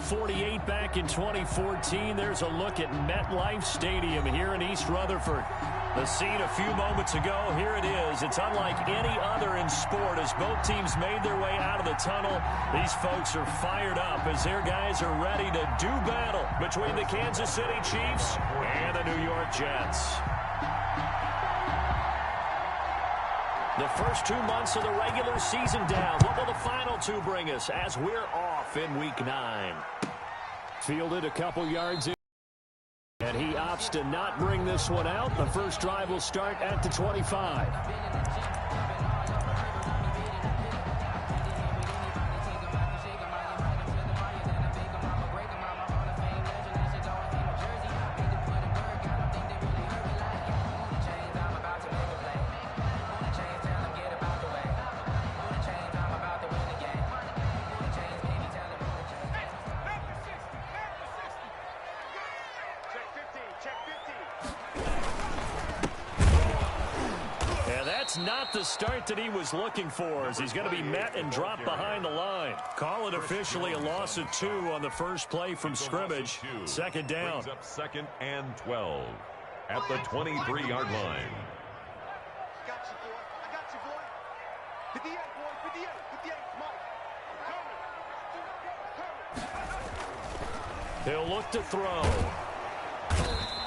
48 back in 2014. There's a look at MetLife Stadium here in East Rutherford. The scene a few moments ago, here it is. It's unlike any other in sport as both teams made their way out of the tunnel. These folks are fired up as their guys are ready to do battle between the Kansas City Chiefs and the New York Jets. The first 2 months of the regular season down. What will the final two bring us as we're off in Week 9? Fielded a couple yards in. And he opts to not bring this one out. The first drive will start at the 25. Not the start that he was looking for as he's going to be met and dropped behind the line. Call it officially a loss of 2 on the first play from scrimmage. Second down. Brings up 2nd and 12 at the 23-yard line. Got you, boy. I got you, boy. 58, boy. 58. He'll look to throw.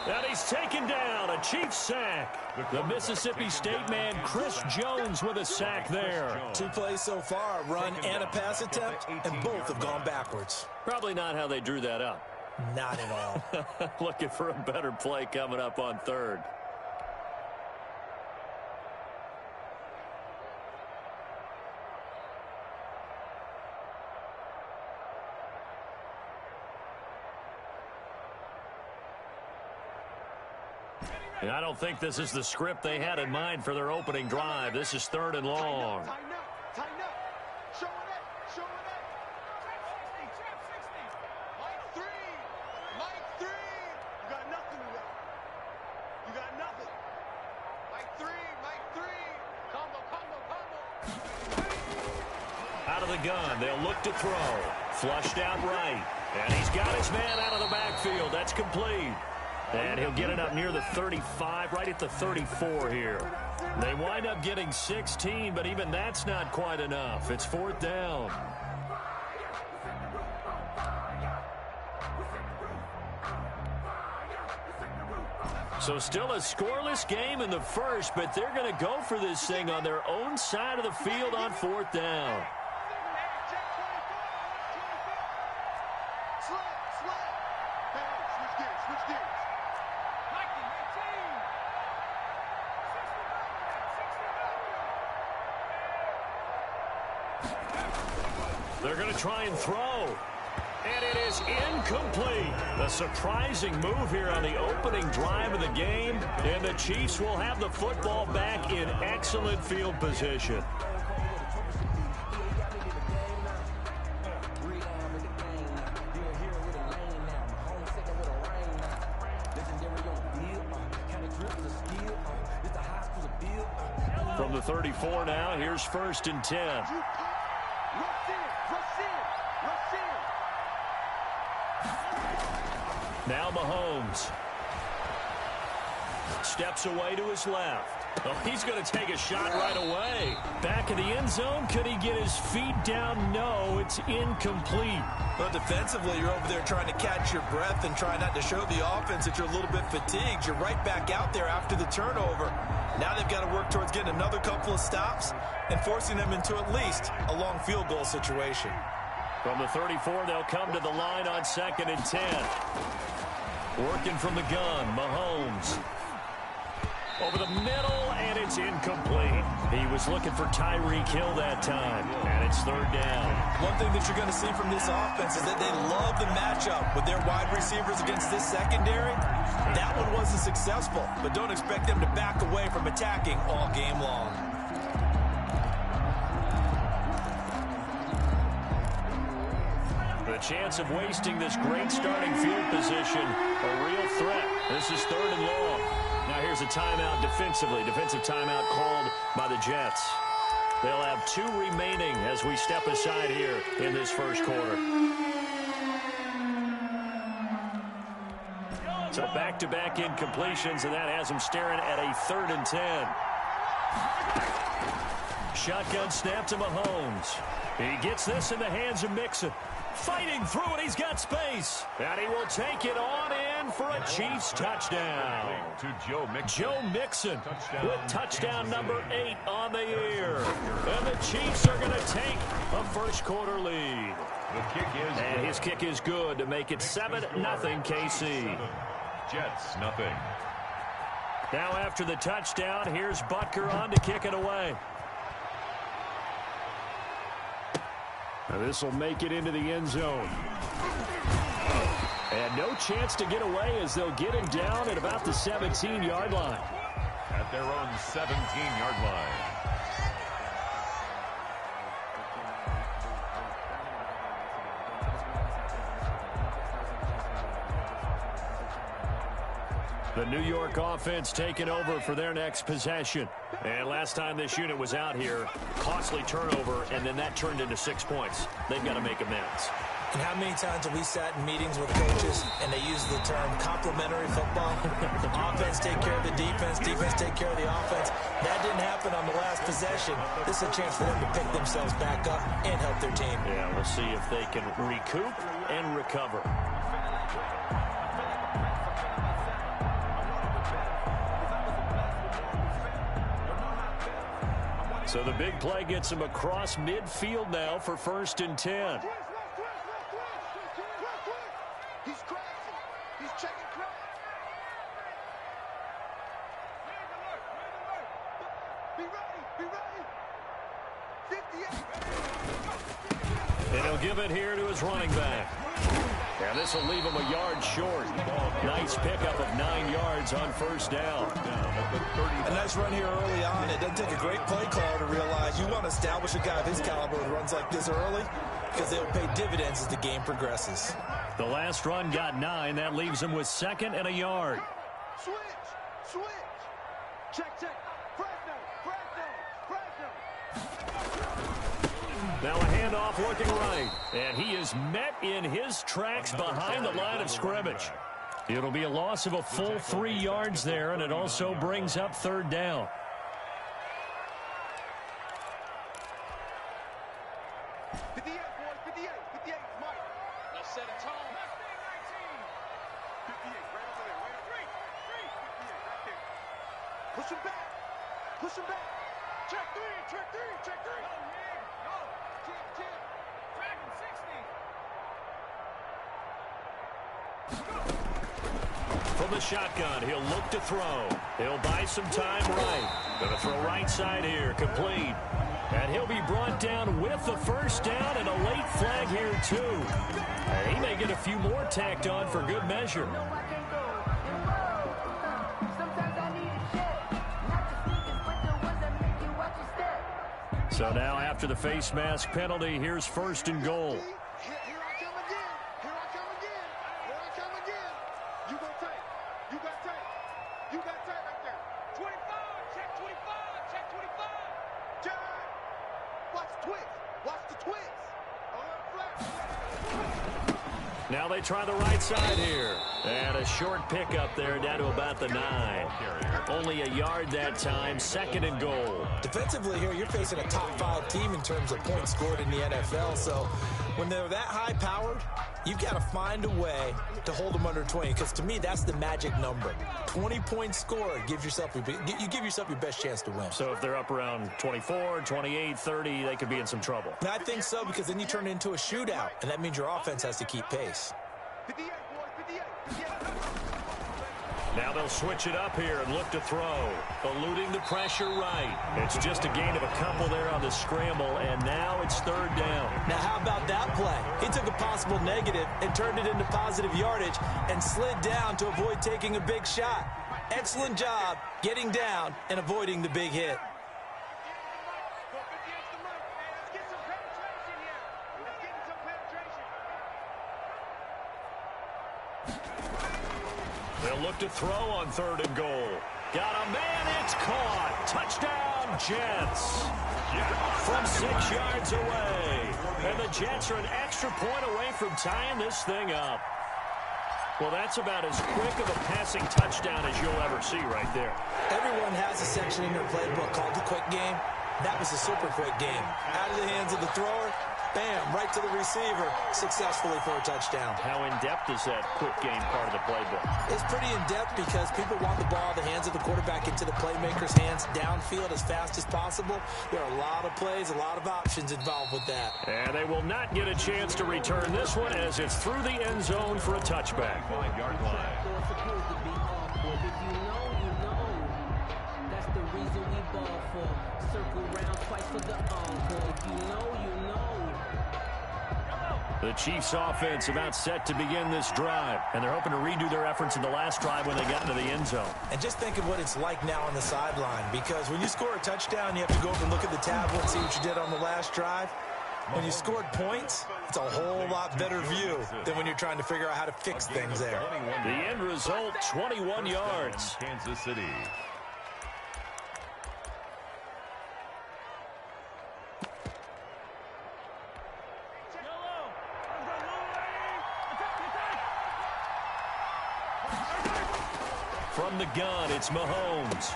And he's taken down. A Chiefs sack. The Mississippi State man, Chris Jones, with a sack there. 2 plays so far, a run and a pass attempt, and both have gone backwards. Probably not how they drew that up. Not at all. Looking for a better play coming up on 3rd. And I don't think this is the script they had in mind for their opening drive. This is 3rd and long. Tighten up. Show it up. Check 60. Mike 3. You got nothing to that. You got nothing. Mike 3. Combo. Out of the gun. They'll look to throw. Flushed out right. And he's got his man out of the backfield. That's complete. And he'll get it up near the 35, right at the 34 here. They wind up getting 16, but even that's not quite enough. It's 4th down. So still a scoreless game in the first, but they're going to go for this thing on their own side of the field on 4th down. They're going to try and throw. And it is incomplete. A surprising move here on the opening drive of the game. And the Chiefs will have the football back in excellent field position. From the 34 now, here's 1st and 10. Now Mahomes steps away to his left. Oh, he's going to take a shot right away. Back in the end zone. Could he get his feet down? No, it's incomplete. But defensively, you're over there trying to catch your breath and try not to show the offense that you're a little bit fatigued. You're right back out there after the turnover. Now they've got to work towards getting another couple of stops and forcing them into at least a long field goal situation. From the 34, they'll come to the line on 2nd and 10. Working from the gun, Mahomes. Over the middle, and it's incomplete. He was looking for Tyreek Hill that time, and it's 3rd down. One thing that you're going to see from this offense is that they love the matchup with their wide receivers against this secondary. That one wasn't successful, but don't expect them to back away from attacking all game long. The chance of wasting this great starting field position, a real threat. This is 3rd and long. Now here's a timeout defensively. Defensive timeout called by the Jets. They'll have 2 remaining as we step aside here in this first quarter. So back-to-back incompletions, and that has him staring at a 3rd and 10. Shotgun snap to Mahomes. He gets this in the hands of Mixon. Fighting through it, he's got space. And he will take it on in for a Chiefs touchdown. To Joe Mixon. Joe Mixon with touchdown number 8 on the year. And the Chiefs are going to take a first-quarter lead. The kick is and good. His kick is good to make it 7-0 KC. Jets, nothing. Now after the touchdown, here's Butker on to kick it away. Now this will make it into the end zone. And no chance to get away as they'll get him down at about the 17-yard line. At their own 17-yard line. The New York offense taking over for their next possession. And last time this unit was out here, costly turnover, and then that turned into 6 points. They've got to make amends. And how many times have we sat in meetings with coaches and they use the term complementary football? Offense take care of the defense, defense take care of the offense. That didn't happen on the last possession. This is a chance for them to pick themselves back up and help their team. Yeah, we'll see if they can recoup and recover. So the big play gets him across midfield now for 1st and 10. He's crashing. He's checking crash. Be ready. Be ready. 58. And he'll give it here to his running back. And this will leave him a yard short. Nice pickup of 9 yards on 1st down. A nice run here early on. It doesn't take a great play caller to realize you want to establish a guy of his caliber who runs like this early because they'll pay dividends as the game progresses. The last run got 9. That leaves him with 2nd and a yard. Switch. Check. Now a handoff looking right. And he is met in his tracks behind the line of scrimmage. It'll be a loss of a full 3 yards there, and it also brings up 3rd down. Push him back. Check three. Go. 10. Dragon 60. From the shotgun, he'll look to throw. He'll buy some time right. Gonna throw right side here, complete. And he'll be brought down with the 1st down and a late flag here too. And he may get a few more tacked on for good measure. So now after the face mask penalty, here's 1st and goal. Here I come again. You got tape right there. 25. Check 25. Jack. Watch the twist. Now they try the right side here. And a short pickup there down to about the 9. Only a yard that time, 2nd and goal. Defensively here, you're facing a top 5 team in terms of points scored in the NFL. So when they're that high-powered, you've got to find a way to hold them under 20. Because to me, that's the magic number. 20 points scored, you give yourself your best chance to win. So if they're up around 24, 28, 30, they could be in some trouble. And I think so, because then you turn it into a shootout, and that means your offense has to keep pace. 58, boys, 58. Now they'll switch it up here and look to throw. Eluding the pressure right. It's just a gain of a couple there on the scramble, and now it's 3rd down. Now how about that play? He took a possible negative and turned it into positive yardage and slid down to avoid taking a big shot. Excellent job getting down and avoiding the big hit. They'll look to throw on 3rd and goal. Got a man, it's caught. Touchdown, Jets. From 6 yards away. And the Jets are an extra point away from tying this thing up. Well, that's about as quick of a passing touchdown as you'll ever see right there. Everyone has a section in their playbook called the quick game. That was a super quick game. Out of the hands of the thrower, bam, right to the receiver, successfully for a touchdown. How in-depth is that quick game part of the playbook? It's pretty in-depth because people want the ball in the hands of the quarterback into the playmaker's hands downfield as fast as possible. There are a lot of plays, a lot of options involved with that. And they will not get a chance to return this one as it's through the end zone for a touchback. 5-yard line. That's the reason we ball for. Circle round twice for the encore. If you know, you know. The Chiefs offense about set to begin this drive, and they're hoping to redo their efforts in the last drive when they got into the end zone. And just think of what it's like now on the sideline, because when you score a touchdown, you have to go over and look at the tablet and see what you did on the last drive. When you scored points, it's a whole lot better view than when you're trying to figure out how to fix things there. The end result, 21 yards. Kansas City. From the gun, it's Mahomes.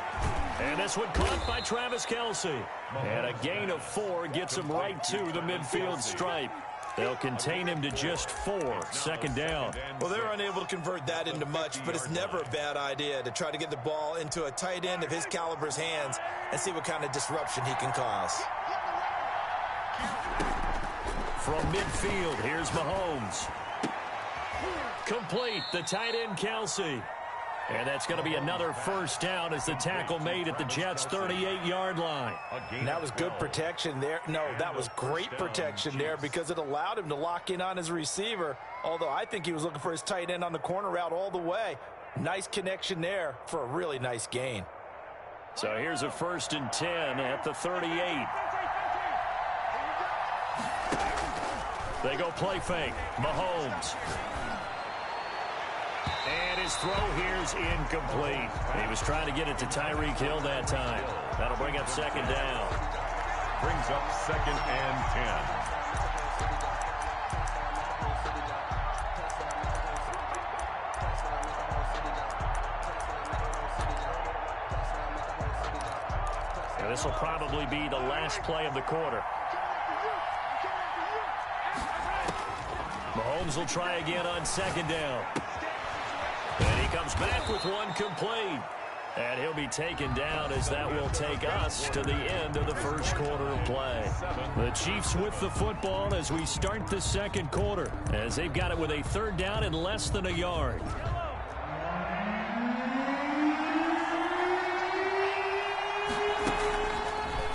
And this one caught by Travis Kelce. And a gain of 4 gets him right to the midfield stripe. They'll contain him to just 4, second down. Well, they're unable to convert that into much, but it's never a bad idea to try to get the ball into a tight end of his caliber's hands and see what kind of disruption he can cause. From midfield, here's Mahomes. Complete, the tight end Kelce. And that's going to be another first down as the tackle made at the Jets' 38-yard line. And that was good protection there. No, that was great protection there because it allowed him to lock in on his receiver, although I think he was looking for his tight end on the corner route all the way. Nice connection there for a really nice gain. So here's a 1st and 10 at the 38. They go play fake. Mahomes. And his throw here's incomplete. He was trying to get it to Tyreek Hill that time. That'll bring up second down. Brings up 2nd and 10. Now, this will probably be the last play of the quarter. Mahomes will try again on second down. And he comes back with one complete. And he'll be taken down as that will take us to the end of the first quarter of play. The Chiefs with the football as we start the second quarter, as they've got it with a 3rd down and less than a yard.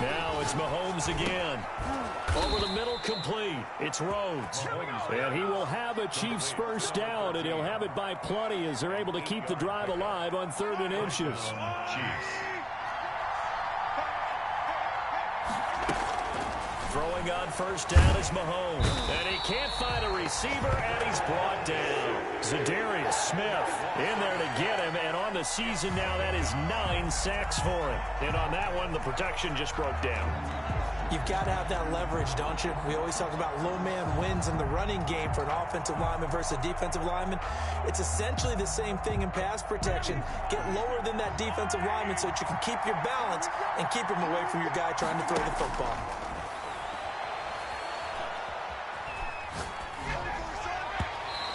Now it's Mahomes again. Over the middle, complete. It's Rhodes. And he will have a Chiefs first down, and he'll have it by plenty as they're able to keep the drive alive on 3rd and inches. Chiefs. Throwing on first down is Mahomes. And he can't find a receiver, and he's brought down. Zadarius Smith in there to get him, and on the season now, that is 9 sacks for him. And on that one, the protection just broke down. You've got to have that leverage, don't you? We always talk about low man wins in the running game for an offensive lineman versus a defensive lineman. It's essentially the same thing in pass protection. Get lower than that defensive lineman so that you can keep your balance and keep him away from your guy trying to throw the football.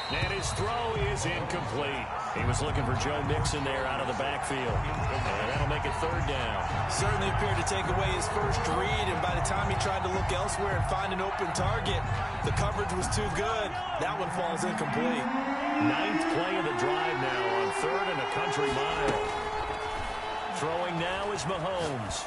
And his throw is incomplete. He was looking for Joe Mixon there out of the backfield. And that'll make it 3rd down. Certainly appeared to take away his first read, and by the time he tried to look elsewhere and find an open target, the coverage was too good. That one falls incomplete. 9th play of the drive now on 3rd and a country mile. Throwing now is Mahomes.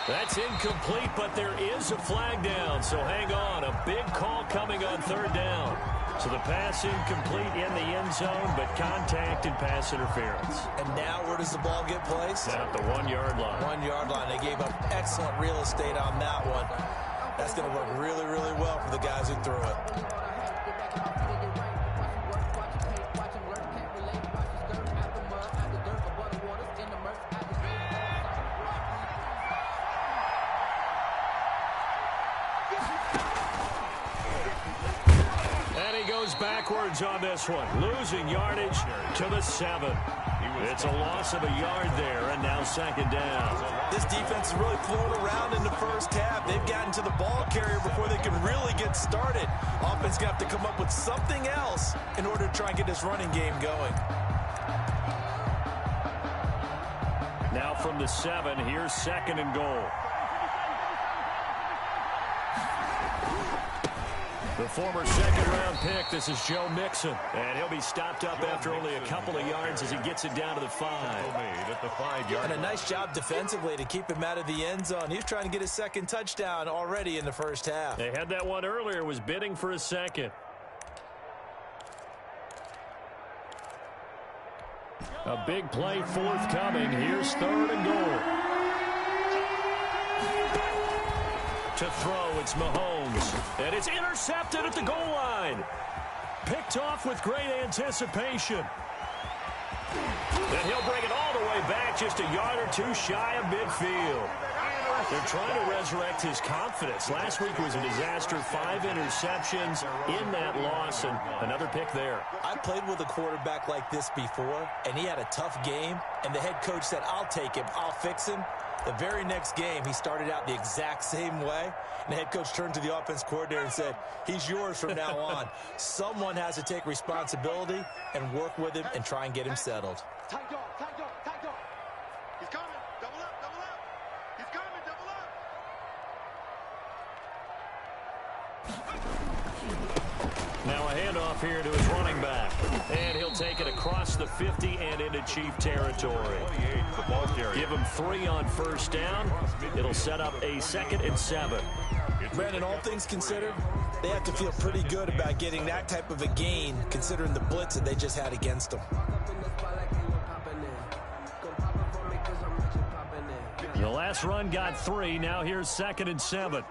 That's incomplete, but there is a flag down, so hang on. A big call coming on 3rd down. So the pass incomplete in the end zone, but contact and pass interference. And now where does the ball get placed? Down at the 1-yard line. 1-yard line. They gave up excellent real estate on that one. That's going to work really, really well for the guys who threw it. goes backwards on this one, losing yardage to the 7. It's a loss of a yard there, and now second down. This defense is really flown around in the first half. They've gotten to the ball carrier before they can really get started. Offense going to have to come up with something else in order to try and get this running game going. Now from the 7, here's second and goal. The former second-round pick, this is Joe Mixon. And he'll be stopped up after only a couple of yards as he gets it down to the 5. At the 5-yard. And a nice job defensively to keep him out of the end zone. He's trying to get his second touchdown already in the first half. They had that one earlier, was bidding for a second. A big play forthcoming. Here's third and goal. To throw, it's Mahomes. And it's intercepted at the goal line. Picked off with great anticipation. And he'll bring it all the way back, just a yard or two shy of midfield. They're trying to resurrect his confidence. Last week was a disaster. 5 interceptions in that loss, and another pick there. I played with a quarterback like this before, and he had a tough game, and the head coach said, I'll take him, I'll fix him. The very next game, he started out the exact same way, and the head coach turned to the offense coordinator and said, he's yours from now on. Someone has to take responsibility and work with him and try and get him settled. Tight dog, tight dog, tight dog. He's coming. Double up, double up. He's coming, double up. Now a handoff here to his running back. And he'll take it across the 50 and into Chief territory. Give him 3 on first down. It'll set up a 2nd and 7. Brandon, all things considered, they have to feel pretty good about getting that type of a gain, considering the blitz that they just had against them. The last run got 3. Now here's 2nd and 7.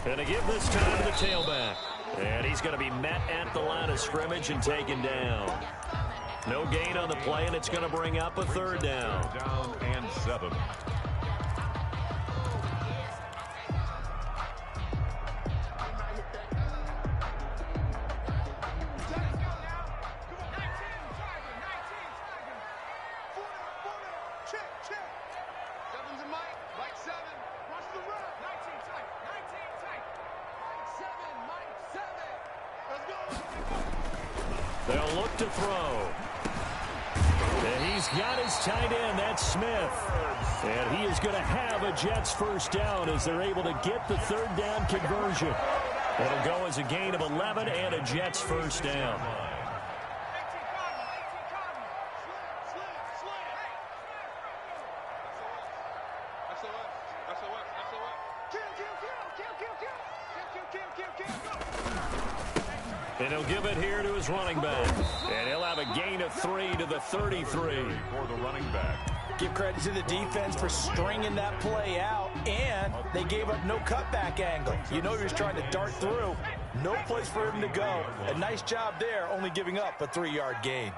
Going to give this time to the tailback. And he's going to be met at the line of scrimmage and taken down. No gain on the play, and it's going to bring up a 3rd down. Down and 7. They'll look to throw. And he's got his tight end. That's Smith. And he is going to have a Jets first down as they're able to get the 3rd down conversion. It'll go as a gain of 11 and a Jets first down. And he'll give it here to his running back. And he'll have a gain of 3 to the 33. For the running back. Give credit to the defense for stringing that play out, and they gave up no cutback angle. You know he was trying to dart through. No place for him to go. A nice job there, only giving up a 3-yard gain.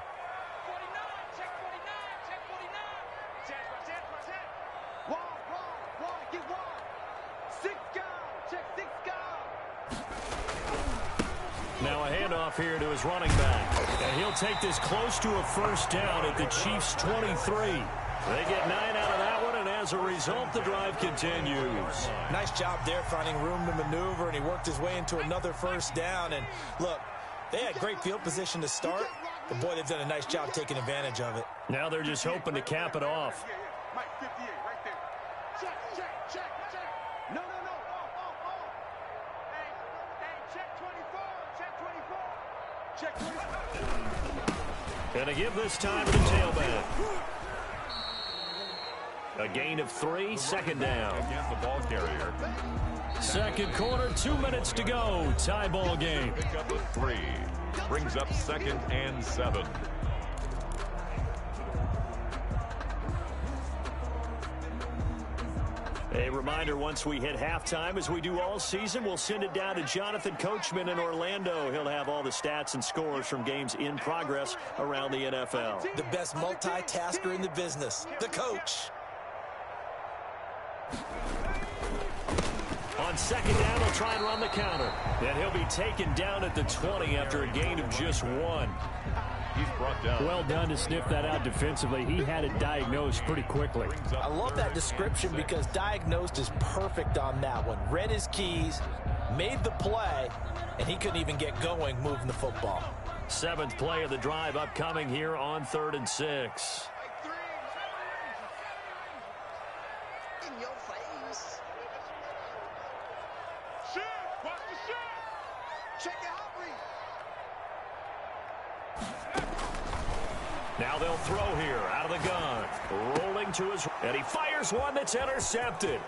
Now a handoff here to his running back. And he'll take this close to a first down at the Chiefs' 23. They get 9 out of that one, and as a result, the drive continues. Nice job there, finding room to maneuver, and he worked his way into another first down. And look, they had great field position to start, but boy, they've done a nice job taking advantage of it. Now they're just hoping to cap it off. Mike 58 right there. Check. No. Hey, check 24. Check 24. Gonna give this time to the tailback. A gain of 3, 2nd down. Again, the ball carrier. Second quarter, 2 minutes to go. Tie ball game. Pick up a 3. Brings up 2nd and 7. A reminder, once we hit halftime, as we do all season, we'll send it down to Jonathan Coachman in Orlando. He'll have all the stats and scores from games in progress around the NFL. The best multitasker in the business, the coach. On second down, he'll try and run the counter. And he'll be taken down at the 20 after a gain of just 1. He's brought down. Well done to sniff that out defensively. He had it diagnosed pretty quickly. I love that description because diagnosed is perfect on that one. Read his keys, made the play, and he couldn't even get going moving the football. 7th play of the drive upcoming here on 3rd and 6. In your face. Shit! Watch the shit! Check it out, Now they'll throw here out of the gun. Rolling to his... And he fires one that's intercepted.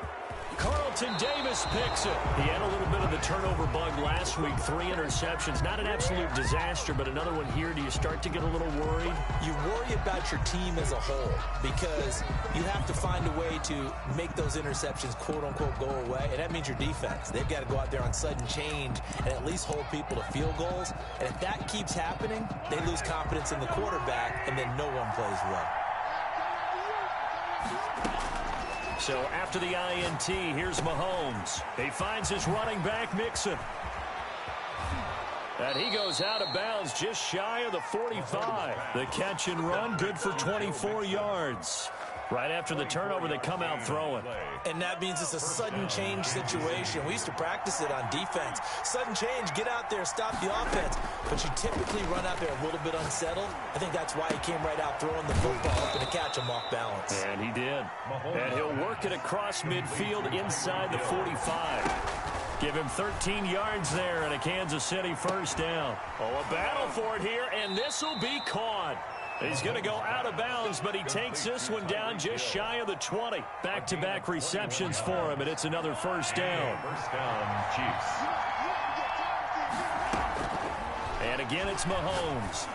Carlton Davis picks it. He had a little bit of the turnover bug last week. 3 interceptions. Not an absolute disaster, but another one here. Do you start to get a little worried? You worry about your team as a whole because you have to find a way to make those interceptions, quote-unquote, go away, and that means your defense. They've got to go out there on sudden change and at least hold people to field goals, and if that keeps happening, they lose confidence in the quarterback, and then no one plays well. So after the INT, here's Mahomes. He finds his running back, Mixon. And he goes out of bounds just shy of the 45. The catch and run, good for 24 yards. Right after the turnover, they come out throwing. And that means it's a sudden change situation. We used to practice it on defense. Sudden change, get out there, stop the offense. But you typically run out there a little bit unsettled. I think that's why he came right out throwing the football, hoping to catch him off balance. And he did. And he'll work it across midfield inside the 45. Give him 13 yards there and a Kansas City first down. Oh, a battle for it here, and this will be caught. He's going to go out of bounds, but he takes this one down just shy of the 20. Back-to-back receptions for him, and it's another first down. First down, Chiefs. And again, it's Mahomes.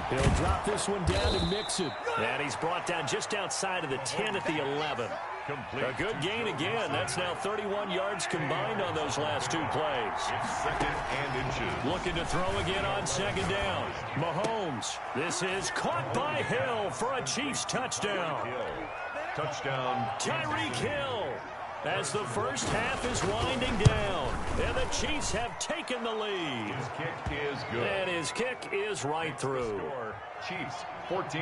He'll drop this one down to Mixon. And he's brought down just outside of the 10 at the 11. A good gain again. That's now 31 yards combined on those last 2 plays. It's 2nd and inches. Looking to throw again on second down. Mahomes. This is caught by Hill for a Chiefs touchdown. Touchdown, Tyreek Hill. As the first half is winding down. And the Chiefs have taken the lead. His kick is good. And his kick is right through. Score, Chiefs 14,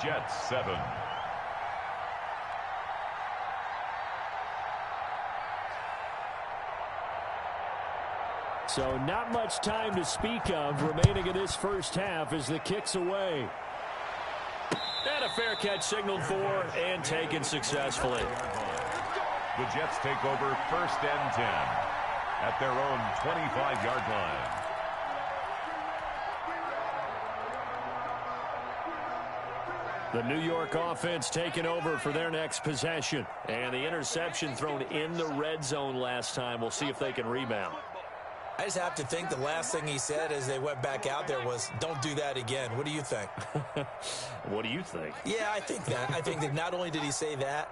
Jets 7. So not much time to speak of remaining in this first half as the kick's away. And a fair catch signaled for and taken successfully. The Jets take over 1st and 10 at their own 25-yard line. The New York offense taking over for their next possession. And the interception thrown in the red zone last time. We'll see if they can rebound. I just have to think the last thing he said as they went back out there was, don't do that again. What do you think? What do you think? Yeah, I think that. I think that not only did he say that,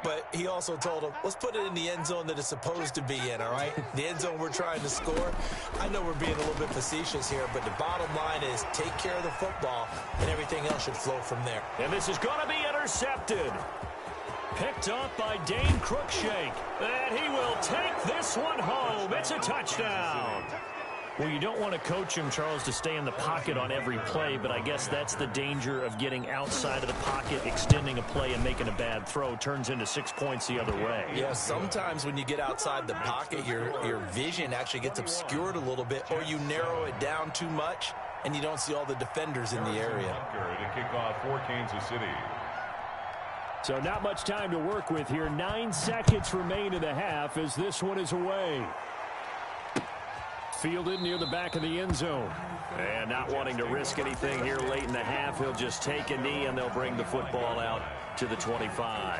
but he also told him, let's put it in the end zone that it's supposed to be in, all right? The end zone we're trying to score. I know we're being a little bit facetious here, but the bottom line is take care of the football, and everything else should flow from there. And this is going to be intercepted. Picked up by Dane Cruikshank. And he will take this one home. It's a touchdown. Well, you don't want to coach him, Charles, to stay in the pocket on every play, but I guess that's the danger of getting outside of the pocket, extending a play, and making a bad throw. Turns into 6 points the other way. Yeah, sometimes when you get outside the pocket, your vision actually gets obscured a little bit, or you narrow it down too much, and you don't see all the defenders in the area. To kick off for Kansas City. So not much time to work with here. 9 seconds remain in the half as this one is away. Fielded near the back of the end zone. And not wanting to risk anything here late in the half, he'll just take a knee and they'll bring the football out to the 25.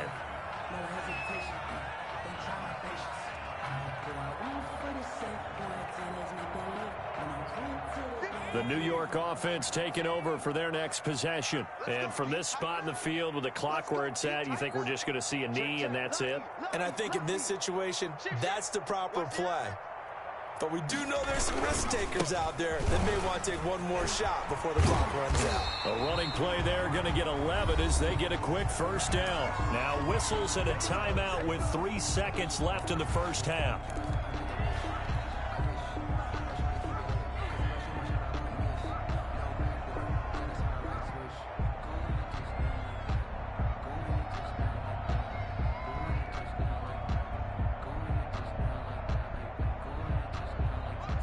The New York offense taking over for their next possession. And from this spot in the field with the clock where it's at, you think we're just going to see a knee and that's it? And I think in this situation, that's the proper play. But we do know there's some risk takers out there that may want to take one more shot before the clock runs out. A running play there going to get 11 as they get a quick first down. Now whistles and a timeout with 3 seconds left in the first half.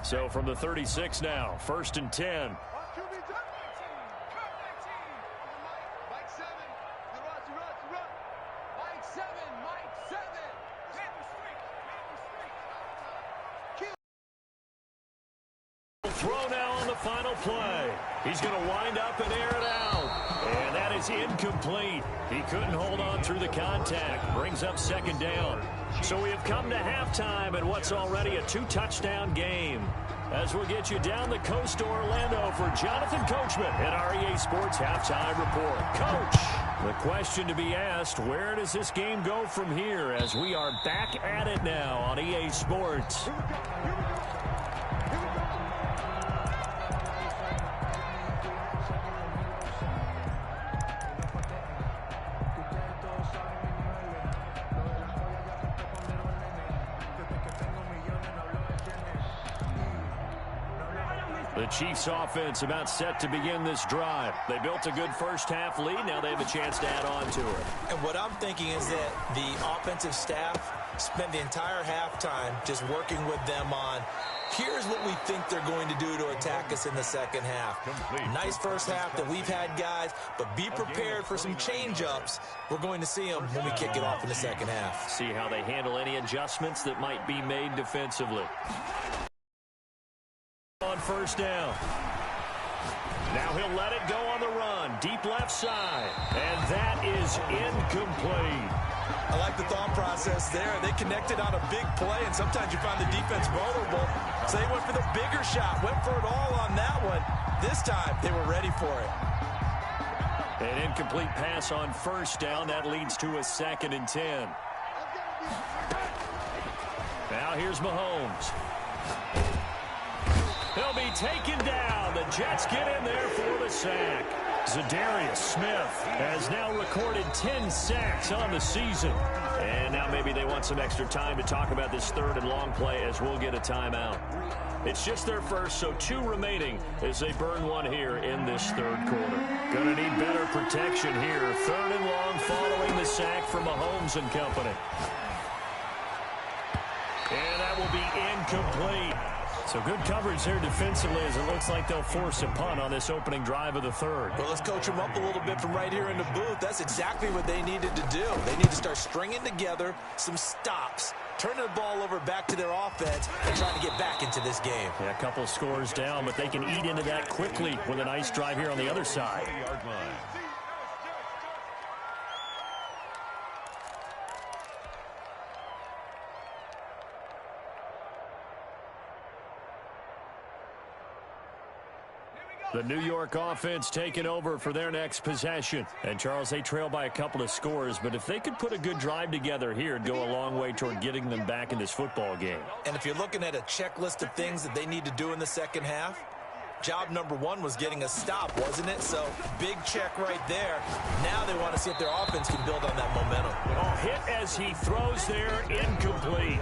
So from the 36 now, 1st and 10. Mike 7. Throw now on the final play. He's going to wind up and air it out. And that is incomplete. He couldn't hold on through the contact. Brings up 2nd down. So we have come to halftime in what's already a 2-touchdown game. As we'll get you down the coast to Orlando for Jonathan Coachman at our EA Sports Halftime Report. Coach, the question to be asked, where does this game go from here as we are back at it now on EA Sports? The Chiefs offense about set to begin this drive. They built a good first half lead. Now they have a chance to add on to it. And what I'm thinking is that the offensive staff spent the entire halftime just working with them on, here's what we think they're going to do to attack us in the second half. Nice first half that we've had, guys, but be prepared for some change-ups. We're going to see them when we kick it off in the second half. See how they handle any adjustments that might be made defensively. On 1st down. Now he'll let it go on the run. Deep left side. And that is incomplete. I like the thought process there. They connected on a big play, and sometimes you find the defense vulnerable. So they went for the bigger shot, went for it all on that one. This time, they were ready for it. An incomplete pass on 1st down. That leads to a 2nd and 10. Now here's Mahomes. He'll be taken down. The Jets get in there for the sack. Zadarius Smith has now recorded 10 sacks on the season. And now maybe they want some extra time to talk about this 3rd and long play as we'll get a timeout. It's just their first, so 2 remaining as they burn one here in this 3rd quarter. Gonna need better protection here. 3rd and long following the sack from Mahomes and company. And that will be incomplete. So good coverage there defensively as it looks like they'll force a punt on this opening drive of the 3rd. Well, let's coach them up a little bit from right here in the booth. That's exactly what they needed to do. They need to start stringing together some stops, turning the ball over back to their offense, and trying to get back into this game. Yeah, a couple scores down, but they can eat into that quickly with a nice drive here on the other side. The New York offense taking over for their next possession. And, Charles, they trail by a couple of scores, but if they could put a good drive together here, it'd go a long way toward getting them back in this football game. And if you're looking at a checklist of things that they need to do in the second half, job number 1 was getting a stop, wasn't it? So, big check right there. Now they want to see if their offense can build on that momentum. Oh, hit as he throws there, incomplete.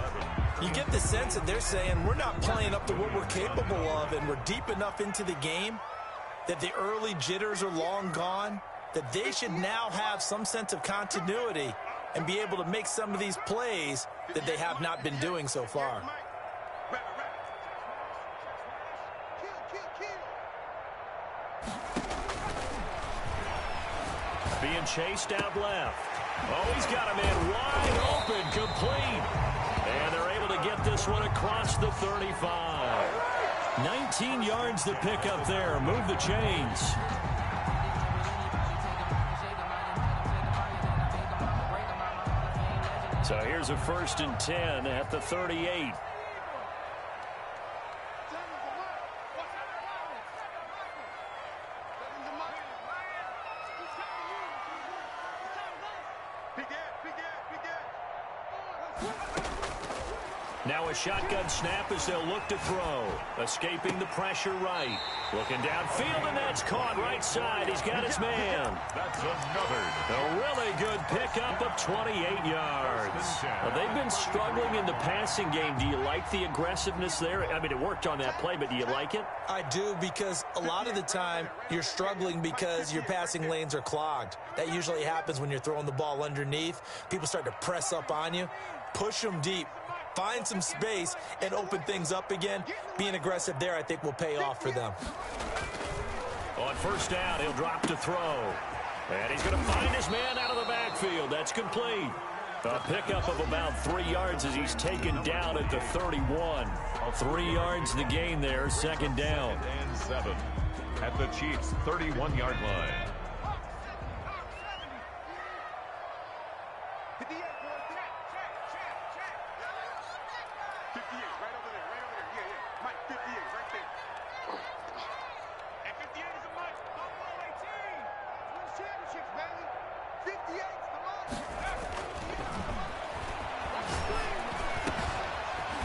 You get the sense that they're saying we're not playing up to what we're capable of, and we're deep enough into the game that the early jitters are long gone, that they should now have some sense of continuity and be able to make some of these plays that they have not been doing so far. Being chased out left. Oh, he's got a man wide open, complete. And they're able to get this one across the 35. 19 yards to pick up there. Move the chains. So here's a 1st and 10 at the 38. a shotgun snap as they'll look to throw. Escaping the pressure right. Looking downfield, and that's caught right side. He's got his man. That's another. A really good pickup of 28 yards. They've been struggling in the passing game. Do you like the aggressiveness there? I mean, it worked on that play, but do you like it? I do, because a lot of the time you're struggling because your passing lanes are clogged. That usually happens when you're throwing the ball underneath. People start to press up on you. Push them deep. Find some space and open things up again. Being aggressive there, I think, will pay off for them. On first down, he'll drop to throw. And he's going to find his man out of the backfield. That's complete. A pickup of about 3 yards as he's taken down at the 31. 3 yards the gain there, second down. And 7 at the Chiefs' 31-yard line.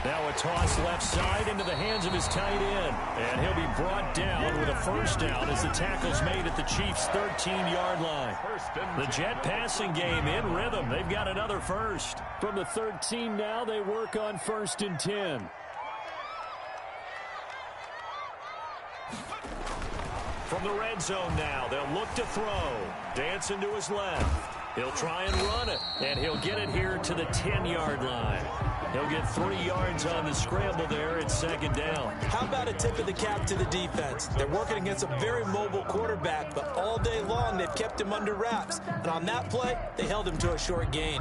Now a toss left side into the hands of his tight end. And he'll be brought down with a first down as the tackle's made at the Chiefs' 13-yard line. The Jet passing game in rhythm. They've got another first. From the 13 now, they work on 1st and 10. From the red zone now, they'll look to throw. Dancing to his left. He'll try and run it, and he'll get it here to the 10-yard line. He'll get 3 yards on the scramble there at second down. How about a tip of the cap to the defense? They're working against a very mobile quarterback, but all day long they've kept him under wraps. And on that play, they held him to a short gain.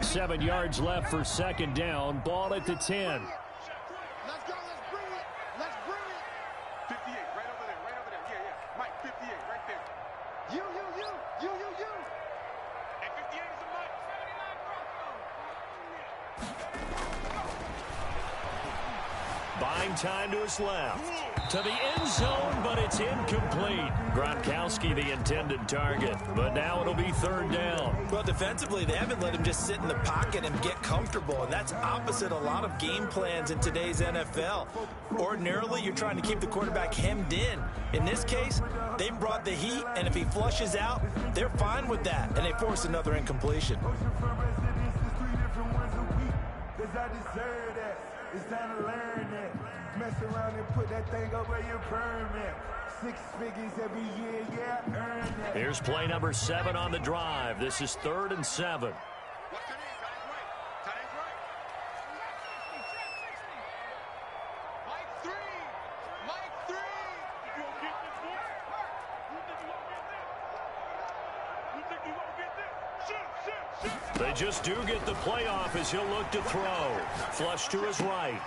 7 yards left for second down. Ball at the 10. Let's go. Let's bring it. Let's bring it. 58, right over there. Right over there. Yeah, yeah. Mike, 58, right there. You. And 58 is a Mike. 79 Buying time to his left. To the end zone, but it's incomplete. Gronkowski the intended target, but now it'll be third down. Well, defensively, they haven't let him just sit in the pocket and get comfortable, and that's opposite a lot of game plans in today's NFL. Ordinarily, you're trying to keep the quarterback hemmed in. In this case, they brought the heat, and if he flushes out, they're fine with that, and they force another incompletion. It's time to learn that. Mess around and put that thing over your permit. 6 figures every year, yeah, earn that. Here's play number 7 on the drive. This is 3rd and 7. What's your name? Tight end's right. Mike 3. Mike 3. You gonna get this one? You think you gonna get this? You think you gonna get this? Shoot. They just do get the playoff as he'll look to throw. Flush to his right.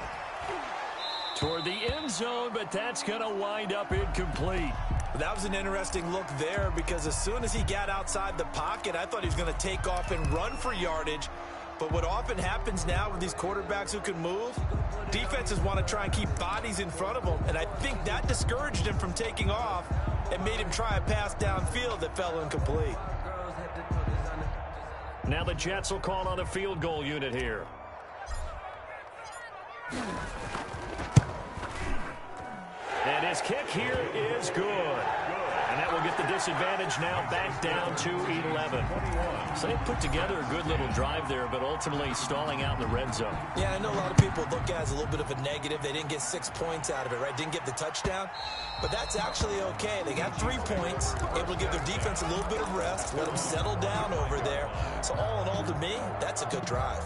Toward the end zone, but that's going to wind up incomplete. That was an interesting look there, because as soon as he got outside the pocket, I thought he was going to take off and run for yardage. But what often happens now with these quarterbacks who can move, defenses want to try and keep bodies in front of them, and I think that discouraged him from taking off and made him try a pass downfield that fell incomplete. Now the Jets will call on a field goal unit here. And his kick here is good. And that will get the disadvantage now back down to 11. So they put together a good little drive there, but ultimately stalling out in the red zone. Yeah, I know a lot of people look at it as a little bit of a negative. They didn't get 6 points out of it, right? Didn't get the touchdown. But that's actually okay. They got 3 points, able to give their defense a little bit of rest, let them settle down over there. So all in all, to me, that's a good drive.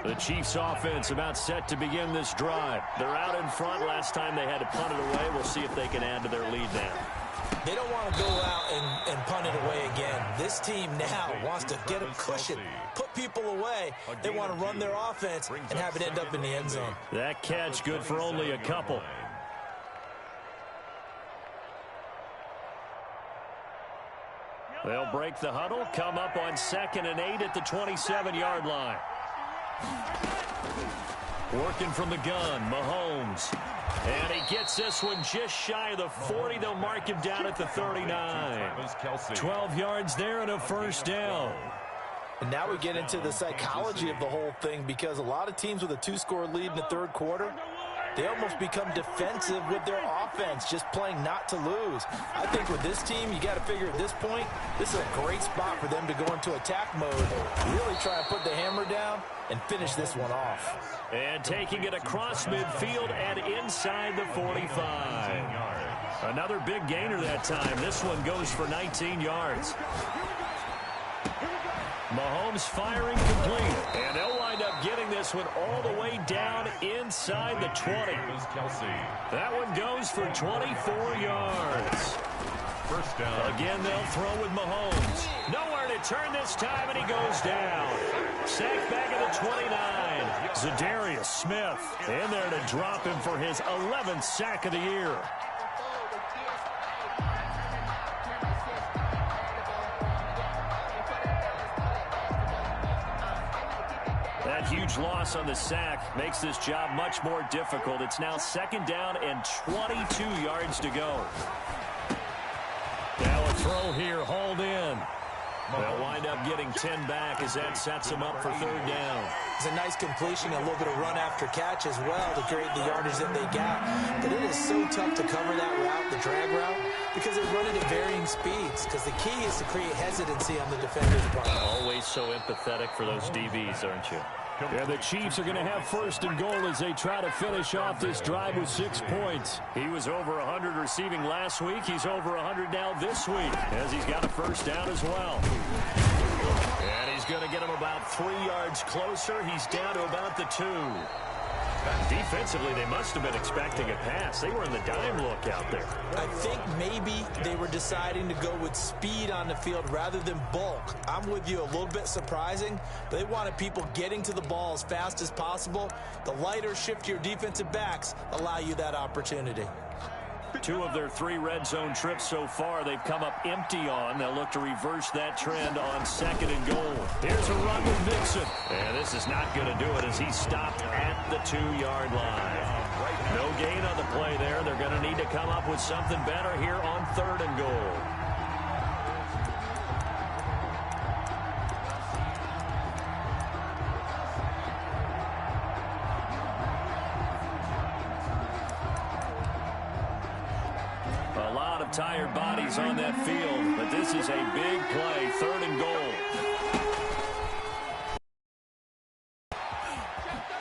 The Chiefs offense about set to begin this drive. They're out in front. Last time they had to punt it away. We'll see if they can add to their lead now. They don't want to go out and punt it away again. This team now wants to get a cushion, put people away. They want to run their offense and have it end up in the end zone. That catch good for only a couple. They'll break the huddle, come up on 2nd and 8 at the 27-yard line. Working from the gun, Mahomes. And he gets this one just shy of the 40. They'll mark him down at the 39. 12 yards there and a first down. And now we get into the psychology of the whole thing, because a lot of teams with a 2-score lead in the third quarter, they almost become defensive with their offense, just playing not to lose. I think with this team, you got to figure at this point, this is a great spot for them to go into attack mode, really try and put the hammer down and finish this one off. And taking it across midfield and inside the 45. Another big gainer that time. This one goes for 19 yards. Mahomes firing complete, and they'll wind up getting this one all the way down inside the 20. That one goes for 24 yards. First down. Again, they'll throw with Mahomes. Nowhere to turn this time, and he goes down. Sacked back at the 29. Zadarius Smith in there to drop him for his 11th sack of the year. That huge loss on the sack makes this job much more difficult. It's now 2nd down and 22 yards to go. Now a throw here, hauled in. They'll wind up getting 10 back as that sets them up for 3rd down. It's a nice completion, a little bit of run after catch as well to create the yardage that they got. But it is so tough to cover that route, the drag route, because they run it at varying speeds. Because the key is to create hesitancy on the defender's part. Always so empathetic for those DBs, aren't you? Yeah, the Chiefs are going to have 1st and goal as they try to finish off this drive with 6 points. He was over 100 receiving last week. He's over 100 now this week as he's got a first down as well. And he's going to get him about 3 yards closer. He's down to about the 2. Defensively, they must have been expecting a pass. They were in the dime look out there. I think maybe they were deciding to go with speed on the field rather than bulk. I'm with you, a little bit surprising. They wanted people getting to the ball as fast as possible. The lighter, shiftier defensive backs allow you that opportunity. 2 of their 3 red zone trips so far, they've come up empty on. They'll look to reverse that trend on 2nd and goal. Here's a run with Mixon. And this is not going to do it as he's stopped at the 2-yard line. No gain on the play there. They're going to need to come up with something better here on 3rd and goal. Tired bodies on that field, but this is a big play. 3rd and goal.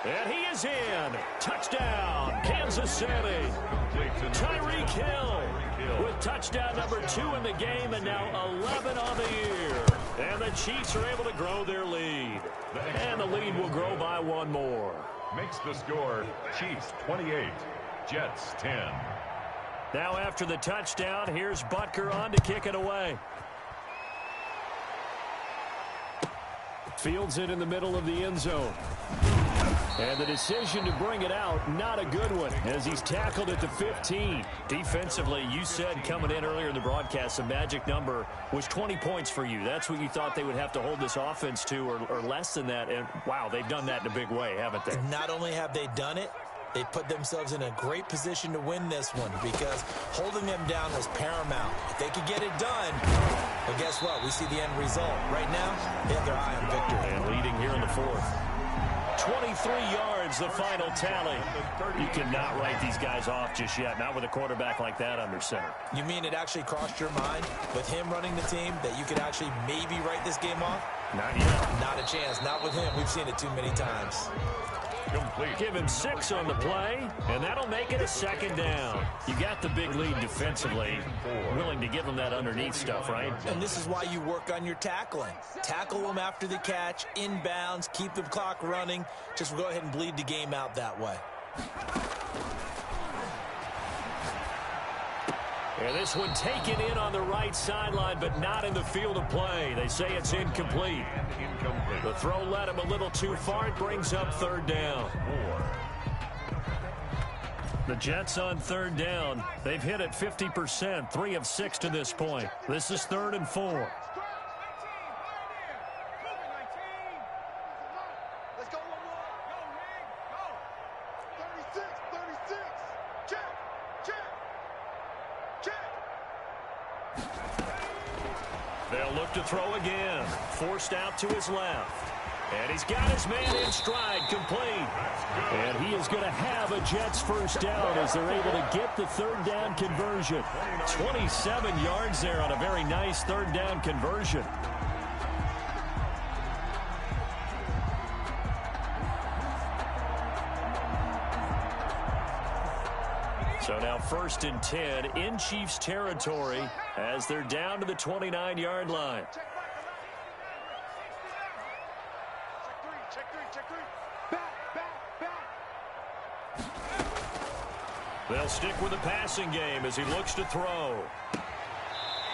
And he is in. Touchdown, Kansas City. Tyreek Hill with touchdown number 2 in the game and now 11 on the year. And the Chiefs are able to grow their lead. And the lead will grow by 1 more. Makes the score Chiefs 28, Jets 10. Now after the touchdown, here's Butker on to kick it away. Fields it in the middle of the end zone. And the decision to bring it out, not a good one, as he's tackled at the 15. Defensively, you said coming in earlier in the broadcast, the magic number was 20 points for you. That's what you thought they would have to hold this offense to, or less than that. And, wow, they've done that in a big way, haven't they? Not only have they done it, they put themselves in a great position to win this one because holding them down was paramount. If they could get it done, well, guess what? We see the end result. Right now, they have their eye on victory. And leading here in the 4th. 23 yards, the final tally. You cannot write these guys off just yet, not with a quarterback like that under center. You mean it actually crossed your mind with him running the team that you could actually maybe write this game off? Not yet. Not a chance. Not with him. We've seen it too many times. Complete. Give him 6 on the play, and that'll make it a 2nd down. You got the big lead defensively. Willing to give them that underneath stuff, right? And this is why you work on your tackling. Tackle them after the catch, inbounds, keep the clock running. Just go ahead and bleed the game out that way. And this one taken in on the right sideline, but not in the field of play. They say it's incomplete. The throw led him a little too far. It brings up 3rd down. The Jets on third down. They've hit it 50%, 3 of 6 to this point. This is 3rd and 4. Let's go one more. Go, Rig. Go. 36. Check. They'll look to throw again. Forced out to his left. And he's got his man in stride, complete. And he is going to have a Jets first down as they're able to get the third down conversion. 27 yards there on a very nice third down conversion. So now 1st and 10 in Chiefs territory as they're down to the 29-yard line. Check three. Back. They'll stick with the passing game as he looks to throw.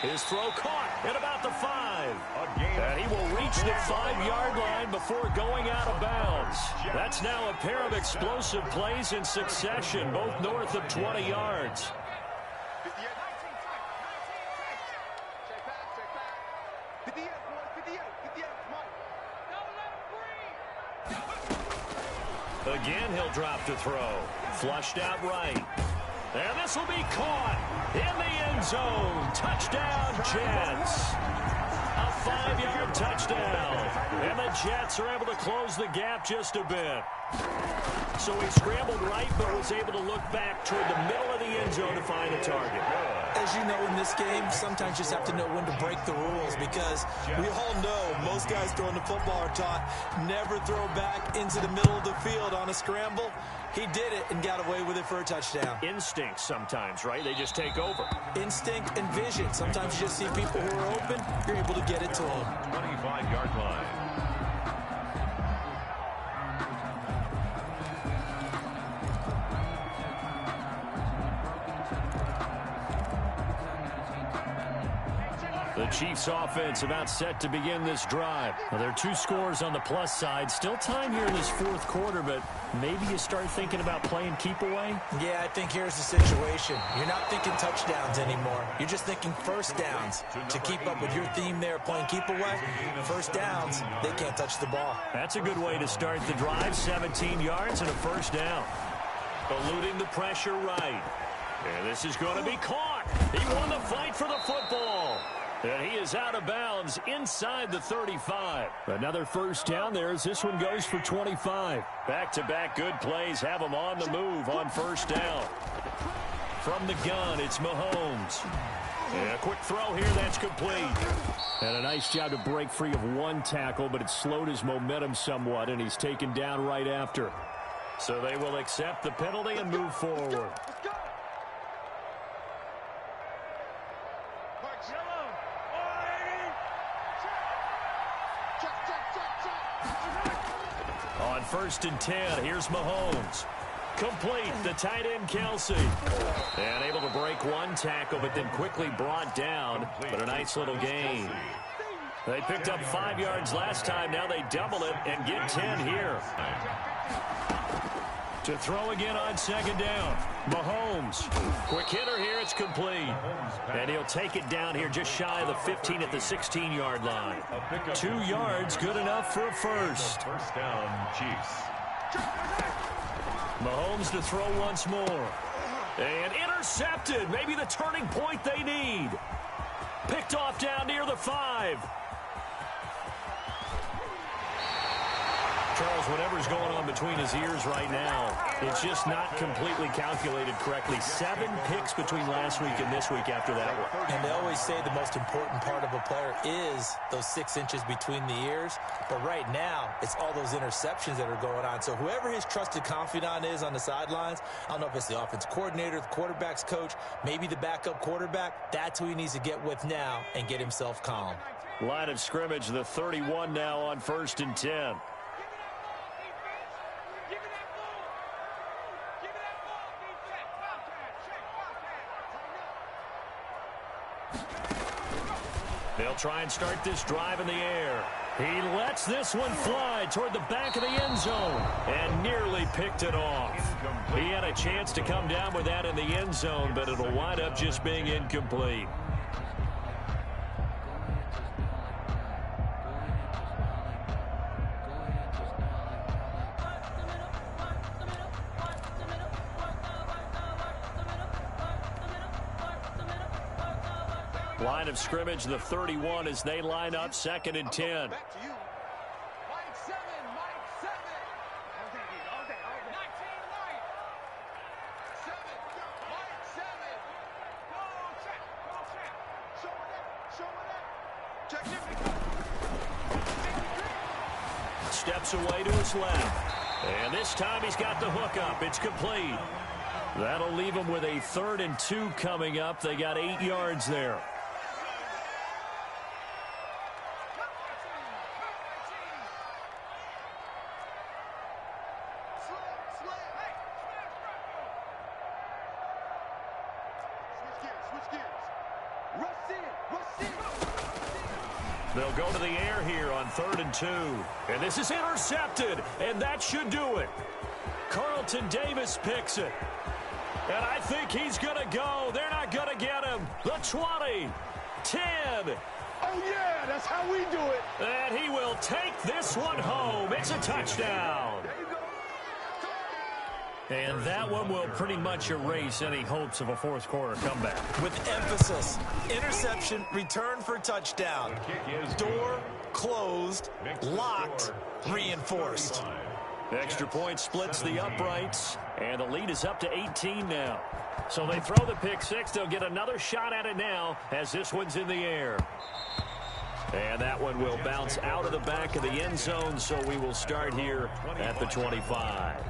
His throw caught at about the 5. And he will reach the 5-yard line before going out of bounds. That's now a pair of explosive plays in succession, both north of 20 yards. Again, he'll drop to throw. Flushed out right. And this will be caught in the end zone. Touchdown, Jets. A 5-yard touchdown. And the Jets are able to close the gap just a bit. So he scrambled right, but was able to look back toward the middle of the end zone to find a target. As you know, in this game, sometimes you just have to know when to break the rules, because we all know most guys throwing the football are taught never throw back into the middle of the field on a scramble. He did it and got away with it for a touchdown. Instinct sometimes, right? They just take over. Instinct and vision. Sometimes you just see people who are open, you're able to get it to them. 25-yard line. The Chiefs offense about set to begin this drive. Well, there are 2 scores on the plus side. Still time here in this 4th quarter, but maybe you start thinking about playing keep away? Yeah, I think here's the situation. You're not thinking touchdowns anymore. You're just thinking first downs. To keep up with your theme there, playing keep away, first downs, they can't touch the ball. That's a good way to start the drive. 17 yards and a first down. Eluding the pressure right. And this is going to be caught. He won the fight for the football. And he is out of bounds inside the 35. Another first down there as this one goes for 25. Back-to-back good plays have him on the move on first down. From the gun, it's Mahomes. And a quick throw here, that's complete. And a nice job to break free of one tackle, but it slowed his momentum somewhat, and he's taken down right after. So they will accept the penalty and move forward. On 1st and 10, here's Mahomes. Complete, the tight end Kelsey. And able to break one tackle, but then quickly brought down. But a nice little gain. They picked up 5 yards last time. Now they double it and get 10 here. To throw again on 2nd down. Mahomes. Quick hitter here. It's complete. And he'll take it down here just shy of the 15 at the 16-yard line. 2 yards, good enough for a first. First down, Chiefs. Mahomes to throw once more. And intercepted. Maybe the turning point they need. Picked off down near the 5. Charles, whatever's going on between his ears right now, it's just not completely calculated correctly. 7 picks between last week and this week after that one. And they always say the most important part of a player is those 6 inches between the ears. But right now, it's all those interceptions that are going on. So whoever his trusted confidant is on the sidelines, I don't know if it's the offense coordinator, the quarterback's coach, maybe the backup quarterback, that's who he needs to get with now and get himself calm. Line of scrimmage, the 31 now on 1st and 10. They'll try and start this drive in the air. He lets this one fly toward the back of the end zone and nearly picked it off. He had a chance to come down with that in the end zone, but it'll wind up just being incomplete. Line of scrimmage, the 31 as they line up, 2nd and 10. Back to you. Mike 7, Mike 7. All day. 19, Mike. 7, Mike 7. Go, check. Show it up. Check. Steps away to his left. And this time he's got the hook up. It's complete. That'll leave him with a 3rd and 2 coming up. They got 8 yards there. They'll go to the air here on 3rd and 2. And this is intercepted, and that should do it. Carlton Davis picks it. And I think he's going to go. They're not going to get him. The 20, 10. Oh, yeah, that's how we do it. And he will take this one home. It's a touchdown. And that one will pretty much erase any hopes of a fourth-quarter comeback. With emphasis, interception, return for touchdown. Door closed, locked, reinforced. Extra point splits the uprights, and the lead is up to 18 now. So they throw the pick six. They'll get another shot at it now as this one's in the air. And that one will bounce out of the back of the end zone, so we will start here at the 25.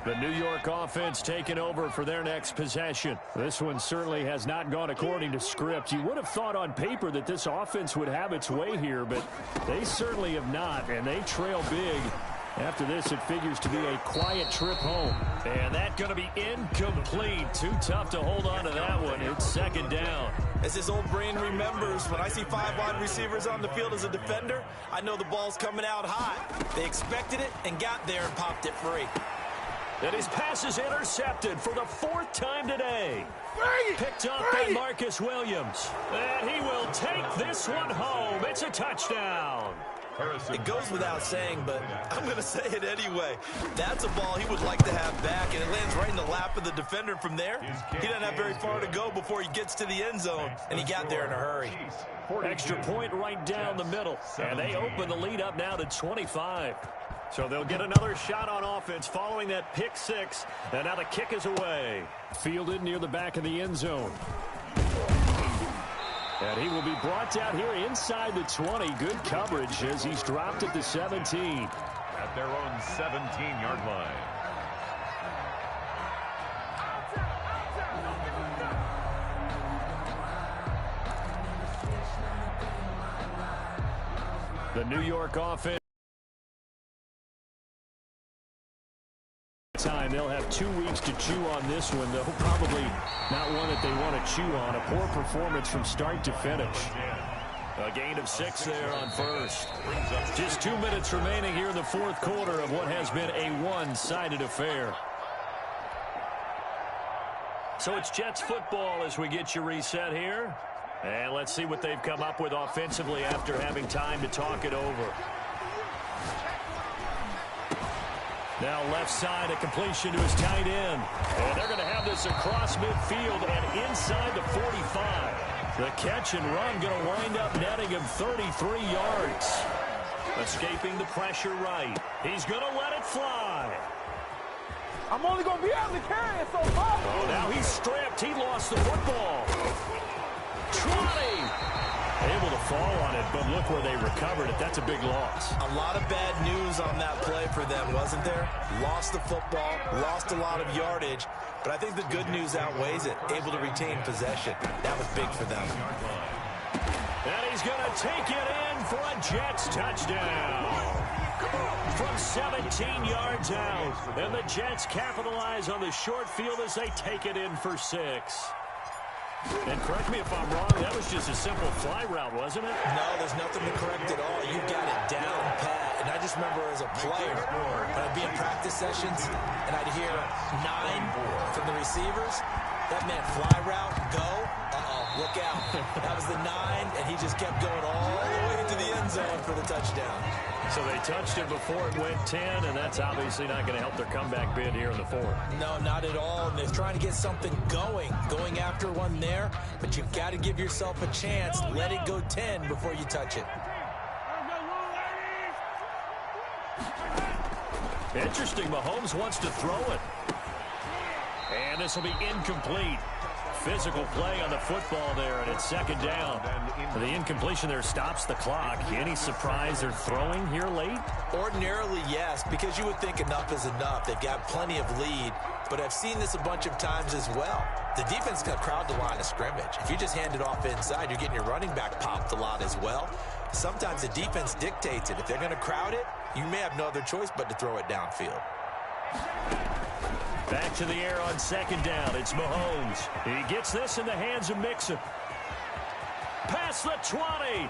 The New York offense taking over for their next possession. This one certainly has not gone according to script. You would have thought on paper that this offense would have its way here, but they certainly have not, and they trail big. After this, it figures to be a quiet trip home. And that's going to be incomplete. Too tough to hold on to that one. It's 2nd down. As his old brain remembers, when I see 5 wide receivers on the field as a defender, I know the ball's coming out hot. They expected it and got there and popped it free. And his pass is intercepted for the 4th time today. Picked up by Marcus Williams. And he will take this one home. It's a touchdown. It goes without saying, but I'm going to say it anyway. That's a ball he would like to have back, and it lands right in the lap of the defender from there. He doesn't have very far to go before he gets to the end zone, and he got there in a hurry. Extra point right down the middle. And they open the lead up now to 25. So they'll get another shot on offense following that pick six. And now the kick is away. Fielded near the back of the end zone. And he will be brought down here inside the 20. Good coverage as he's dropped at the 17. At their own 17-yard line. The New York offense. They'll have 2 weeks to chew on this one, though. Probably not one that they want to chew on. A poor performance from start to finish. A gain of 6 there on first. Just 2 minutes remaining here in the 4th quarter of what has been a one-sided affair. So it's Jets football as we get you reset here. And let's see what they've come up with offensively after having time to talk it over. Now left side, a completion to his tight end. And they're going to have this across midfield and inside the 45. The catch and run going to wind up netting him 33 yards. Escaping the pressure right. He's going to let it fly. I'm only going to be able to carry it so far. Oh, now he's stripped. He lost the football. 20. Able to fall on it, but look where they recovered it. That's a big loss. A lot of bad news on that play for them, wasn't there? Lost the football, lost a lot of yardage, but I think the good news outweighs it. Able to retain possession. That was big for them. And he's going to take it in for a Jets touchdown. From 17 yards out. And the Jets capitalize on the short field as they take it in for 6. And correct me if I'm wrong, that was just a simple fly route, wasn't it? No, there's nothing to correct at all. You got it down pat. And I just remember as a player, when I'd be in practice sessions and I'd hear 9 from the receivers, that meant fly route, go, look out. That was the 9, and he just kept going all the way to the end zone for the touchdown. So they touched it before it went 10, and that's obviously not going to help their comeback bid here in the 4th. No, not at all. And they're trying to get something going after one there, but you've got to give yourself a chance. Let it go 10 before you touch it. Interesting, Mahomes wants to throw it. And this will be incomplete. Physical play on the football there, and it's 2nd down. The incompletion there stops the clock. Any surprise they're throwing here late? Ordinarily, yes, because you would think enough is enough. They've got plenty of lead, but I've seen this a bunch of times as well. The defense got crowd the line of scrimmage. If you just hand it off inside, you're getting your running back popped a lot as well. Sometimes the defense dictates it. If they're going to crowd it, you may have no other choice but to throw it downfield. Back to the air on 2nd down. It's Mahomes. He gets this in the hands of Mixon. Past the 20.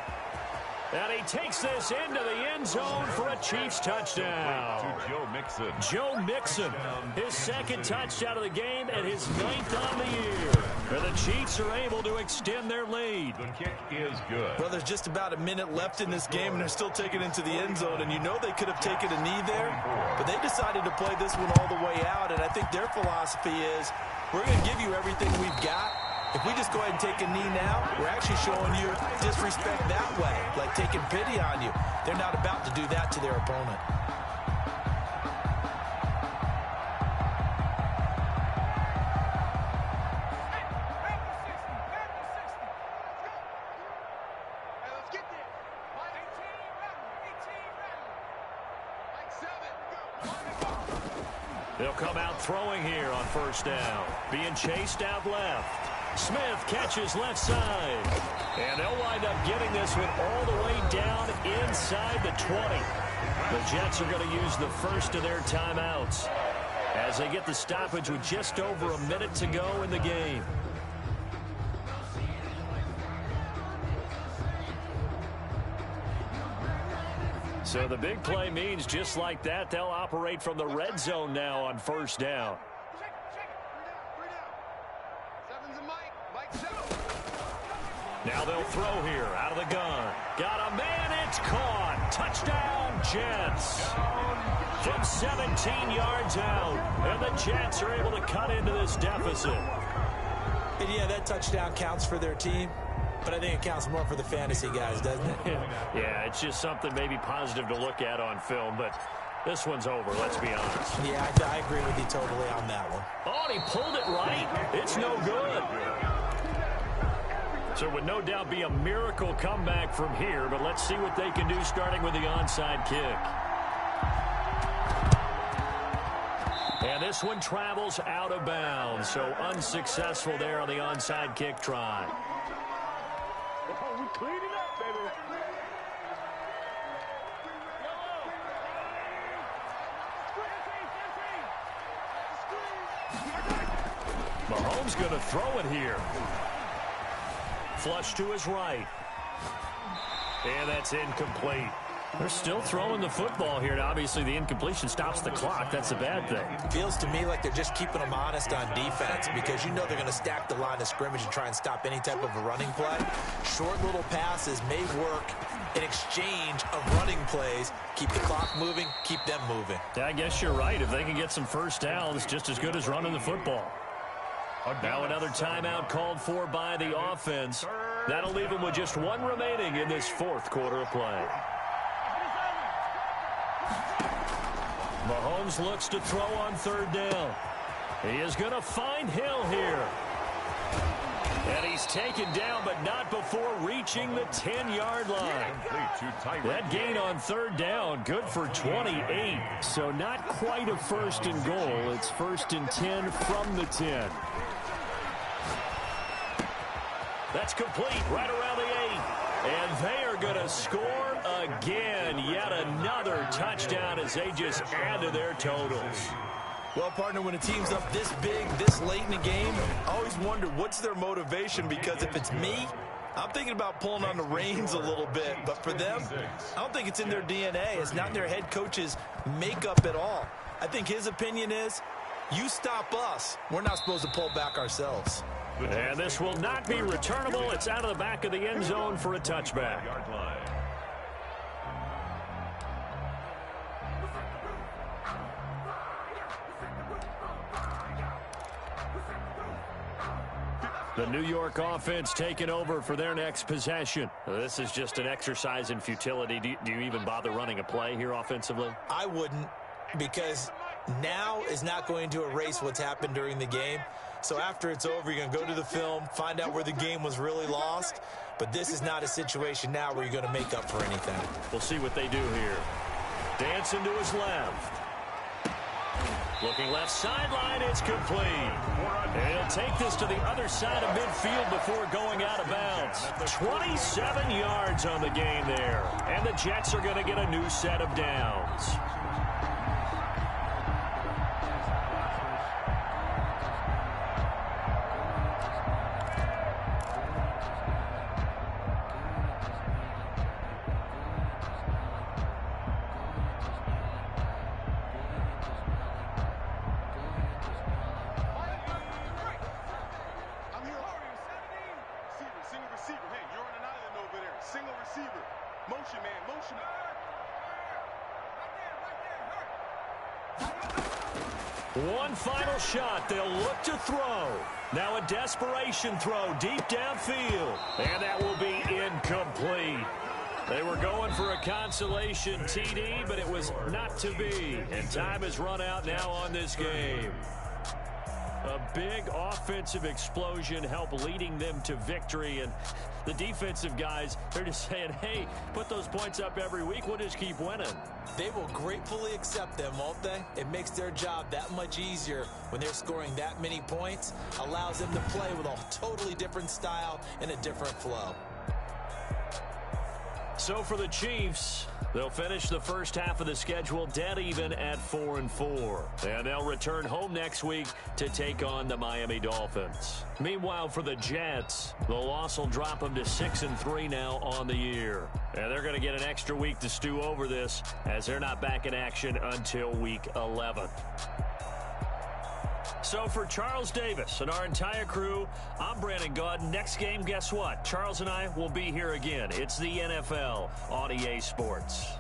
And he takes this into the end zone for a Chiefs touchdown. To Joe Mixon. Joe Mixon, his 2nd touchdown of the game and his 9th on the year. And the Chiefs are able to extend their lead. The kick is good. Well, there's just about a minute left in this game, and they're still taking it into the end zone. And you know they could have taken a knee there, but they decided to play this one all the way out. And I think their philosophy is, we're going to give you everything we've got. If we just go ahead and take a knee now, we're actually showing you disrespect that way, like taking pity on you. They're not about to do that to their opponent. They'll come out throwing here on 1st down. Being chased out left. Smith catches left side. And they'll wind up getting this one all the way down inside the 20. The Jets are going to use the first of their timeouts as they get the stoppage with just over a minute to go in the game. So the big play means just like that, they'll operate from the red zone now on 1st down. Now they'll throw here out of the gun. Got a man, it's caught. Touchdown, Jets. From 17 yards out, and the Jets are able to cut into this deficit. And yeah, that touchdown counts for their team, but I think it counts more for the fantasy guys, doesn't it? Yeah, it's just something maybe positive to look at on film, but this one's over, let's be honest. Yeah, I agree with you totally on that one. Oh, and he pulled it right. It's no good. So it would no doubt be a miracle comeback from here, but let's see what they can do starting with the onside kick. And this one travels out of bounds, so unsuccessful there on the onside kick try. Oh, we cleaned it up, baby. Mahomes going to throw it here. Flush to his right. And that's incomplete. They're still throwing the football here. Now, obviously, the incompletion stops the clock. That's a bad thing. Feels to me like they're just keeping them honest on defense because you know they're going to stack the line of scrimmage and try and stop any type of a running play. Short little passes may work in exchange of running plays. Keep the clock moving, keep them moving. Yeah, I guess you're right. If they can get some first downs, just as good as running the football. Now another timeout called for by the offense. That'll leave them with just one remaining in this 4th quarter of play. Mahomes looks to throw on 3rd down. He is going to find Hill here. And he's taken down, but not before reaching the 10-yard line. That gain on 3rd down, good for 28. So not quite a 1st and goal. It's 1st and 10 from the 10. That's complete right around the 8. And they are going to score again. Yet another touchdown as they just add to their totals. Well, partner, when a team's up this big, this late in the game, I always wonder what's their motivation, because if it's me, I'm thinking about pulling on the reins a little bit. But for them, I don't think it's in their DNA. It's not in their head coach's makeup at all. I think his opinion is, you stop us, we're not supposed to pull back ourselves. And this will not be returnable. It's out of the back of the end zone for a touchback. The New York offense taking over for their next possession. This is just an exercise in futility. Do you even bother running a play here offensively? I wouldn't, because now is not going to erase what's happened during the game. So after it's over, you're going to go to the film, find out where the game was really lost. But this is not a situation now where you're going to make up for anything. We'll see what they do here. Dancing to his left. Looking left sideline, it's complete. And he'll take this to the other side of midfield before going out of bounds. 27 yards on the game there. And the Jets are going to get a new set of downs. One final shot. They'll look to throw. Now a desperation throw deep downfield. And that will be incomplete. They were going for a consolation TD, but it was not to be. And time has run out now on this game. A big offensive explosion helped leading them to victory. And the defensive guys, they're just saying, hey, put those points up every week. We'll just keep winning. They will gratefully accept them, won't they? It makes their job that much easier when they're scoring that many points. Allows them to play with a totally different style and a different flow. So for the Chiefs, they'll finish the first half of the schedule dead even at 4-4. And they'll return home next week to take on the Miami Dolphins. Meanwhile, for the Jets, the loss will drop them to 6-3 now on the year. And they're going to get an extra week to stew over this, as they're not back in action until week 11. So for Charles Davis and our entire crew, I'm Brandon Gaud. Next game, guess what? Charles and I will be here again. It's the NFL on EA Sports.